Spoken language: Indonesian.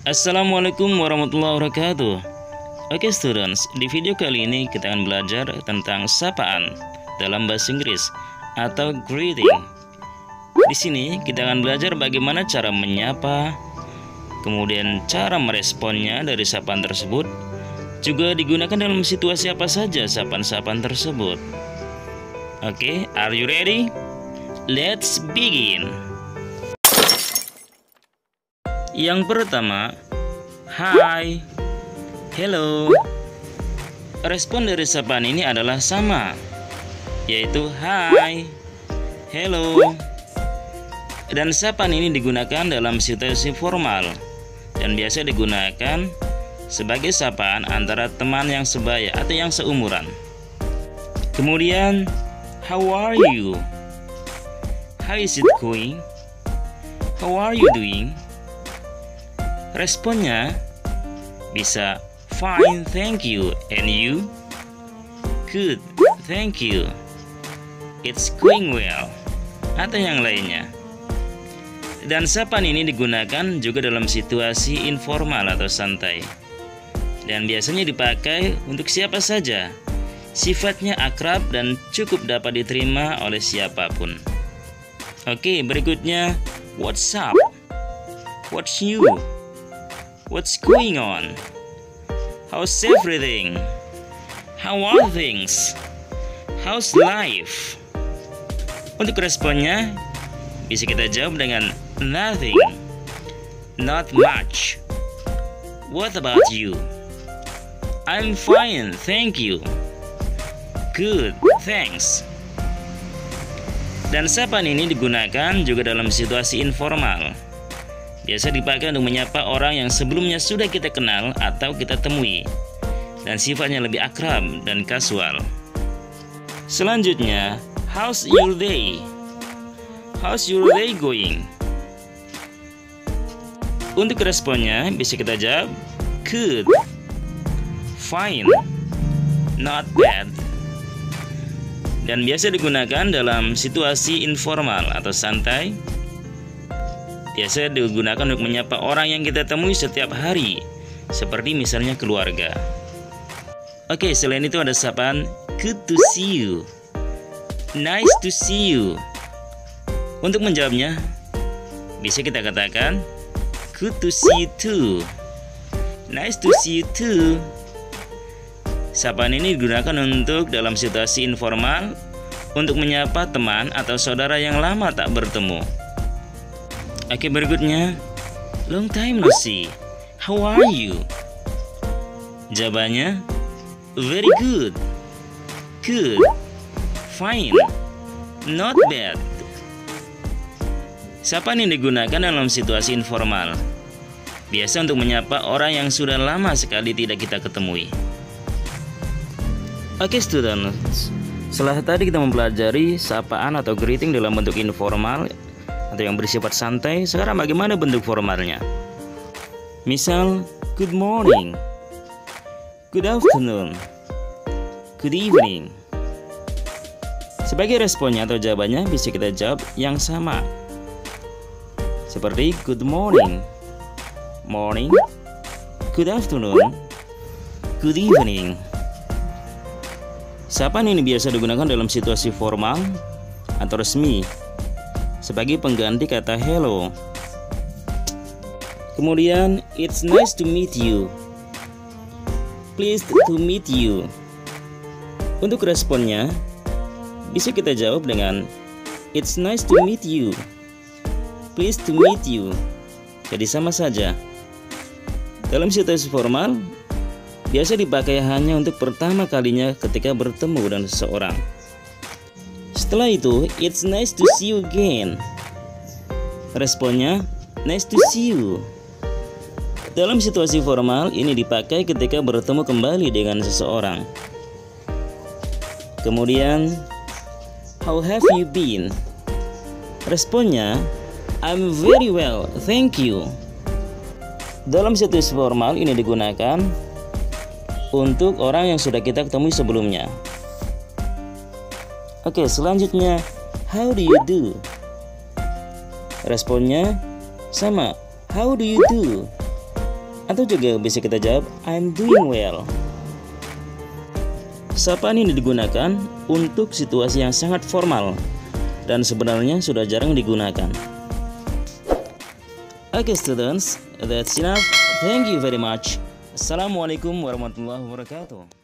Assalamualaikum warahmatullahi wabarakatuh. Oke students, di video kali ini kita akan belajar tentang sapaan dalam bahasa Inggris atau greeting. Di sini kita akan belajar bagaimana cara menyapa, kemudian cara meresponnya dari sapaan tersebut, juga digunakan dalam situasi apa saja sapaan-sapaan tersebut. Oke, are you ready? Let's begin. Yang pertama, hi, hello. Respon dari sapaan ini adalah sama, yaitu hi, hello. Dan sapaan ini digunakan dalam situasi formal dan biasa digunakan sebagai sapaan antara teman yang sebaya atau yang seumuran. Kemudian, how are you? How is it going? How are you doing? Responnya bisa fine, thank you, and you? Good, thank you. It's going well, atau yang lainnya. Dan sapaan ini digunakan juga dalam situasi informal atau santai. Dan biasanya dipakai untuk siapa saja. Sifatnya akrab dan cukup dapat diterima oleh siapapun. Oke, berikutnya, what's up? What's new? What's going on? How's everything? How are things? How's life? Untuk responnya bisa kita jawab dengan nothing, not much. What about you? I'm fine, thank you. Good, thanks. Dan sapaan ini digunakan juga dalam situasi informal. Biasa dipakai untuk menyapa orang yang sebelumnya sudah kita kenal atau kita temui, dan sifatnya lebih akrab dan kasual. Selanjutnya, how's your day? How's your day going? Untuk responnya bisa kita jawab good, fine, not bad. Dan biasa digunakan dalam situasi informal atau santai. Biasa digunakan untuk menyapa orang yang kita temui setiap hari, seperti misalnya keluarga. Oke, selain itu ada sapaan good to see you, nice to see you. Untuk menjawabnya, bisa kita katakan good to see you too, nice to see you too. Sapaan ini digunakan untuk dalam situasi informal, untuk menyapa teman atau saudara yang lama tak bertemu. Oke, berikutnya, long time no see. How are you? Jawabannya, very good, good, fine, not bad. Sapaan ini digunakan dalam situasi informal, biasa untuk menyapa orang yang sudah lama sekali tidak kita ketemui. Oke students, setelah tadi kita mempelajari sapaan atau greeting dalam bentuk informal atau yang bersifat santai, sekarang bagaimana bentuk formalnya? Misal, good morning, good afternoon, good evening. Sebagai responnya atau jawabannya bisa kita jawab yang sama, seperti good morning, morning, good afternoon, good evening. Sapaan ini biasa digunakan dalam situasi formal atau resmi sebagai pengganti kata hello. Kemudian, it's nice to meet you, pleased to meet you. Untuk responnya bisa kita jawab dengan it's nice to meet you, pleased to meet you. Jadi sama saja. Dalam situasi formal biasa dipakai hanya untuk pertama kalinya ketika bertemu dengan seseorang. Setelah itu, it's nice to see you again. Responnya, nice to see you. Dalam situasi formal, ini dipakai ketika bertemu kembali dengan seseorang. Kemudian, how have you been? Responnya, I'm very well, thank you. Dalam situasi formal, ini digunakan untuk orang yang sudah kita ketemui sebelumnya. Oke, selanjutnya, how do you do? Responnya sama, how do you do? Atau juga bisa kita jawab I'm doing well. Sapaan ini digunakan untuk situasi yang sangat formal dan sebenarnya sudah jarang digunakan. Okay students, that's enough. Thank you very much. Assalamualaikum warahmatullahi wabarakatuh.